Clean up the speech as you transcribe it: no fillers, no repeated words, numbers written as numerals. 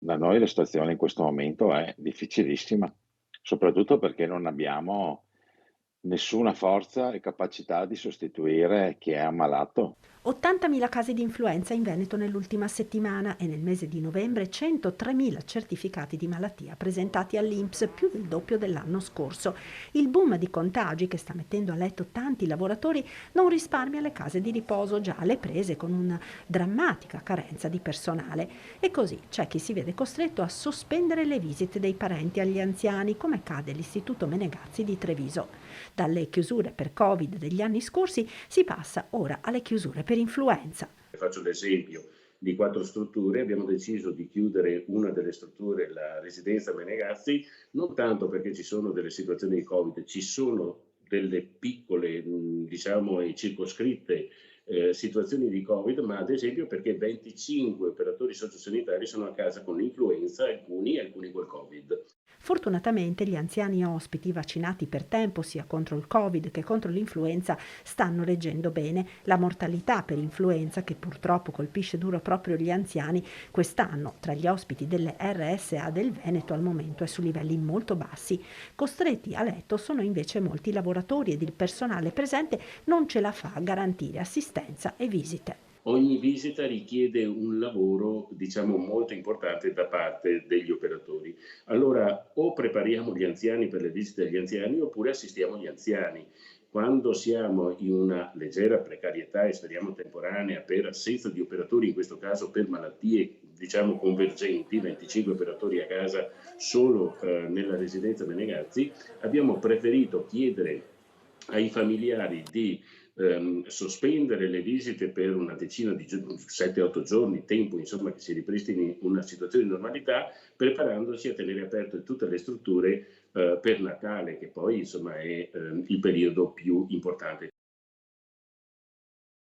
Da noi la situazione in questo momento è difficilissima, soprattutto perché non abbiamo nessuna forza e capacità di sostituire chi è ammalato. 80.000 casi di influenza in Veneto nell'ultima settimana e nel mese di novembre 103.000 certificati di malattia presentati all'INPS, più del doppio dell'anno scorso. Il boom di contagi che sta mettendo a letto tanti lavoratori non risparmia le case di riposo già alle prese con una drammatica carenza di personale. E così c'è chi si vede costretto a sospendere le visite dei parenti agli anziani, come accade all'Istituto Menegazzi di Treviso. Dalle chiusure per Covid degli anni scorsi si passa ora alle chiusure per influenza. Faccio l'esempio di 4 strutture, abbiamo deciso di chiudere una delle strutture, la residenza Menegazzi, non tanto perché ci sono delle situazioni di Covid, ci sono delle piccole, diciamo e circoscritte, situazioni di Covid, ma ad esempio perché 25 operatori sociosanitari sono a casa con l'influenza, alcuni col Covid. Fortunatamente gli anziani ospiti vaccinati per tempo sia contro il Covid che contro l'influenza stanno reggendo bene. La mortalità per influenza, che purtroppo colpisce duro proprio gli anziani, quest'anno tra gli ospiti delle RSA del Veneto al momento è su livelli molto bassi. Costretti a letto sono invece molti lavoratori ed il personale presente non ce la fa a garantire assistenza e visite. Ogni visita richiede un lavoro, diciamo, molto importante da parte degli operatori. Allora, o prepariamo gli anziani per le visite agli anziani, oppure assistiamo gli anziani. Quando siamo in una leggera precarietà e speriamo temporanea per assenza di operatori, in questo caso per malattie, diciamo, convergenti, 25 operatori a casa solo nella residenza Menegazzi, abbiamo preferito chiedere ai familiari di sospendere le visite per una decina di 7-8 giorni, tempo insomma che si ripristini una situazione di normalità, preparandosi a tenere aperte tutte le strutture per Natale, che poi insomma è il periodo più importante.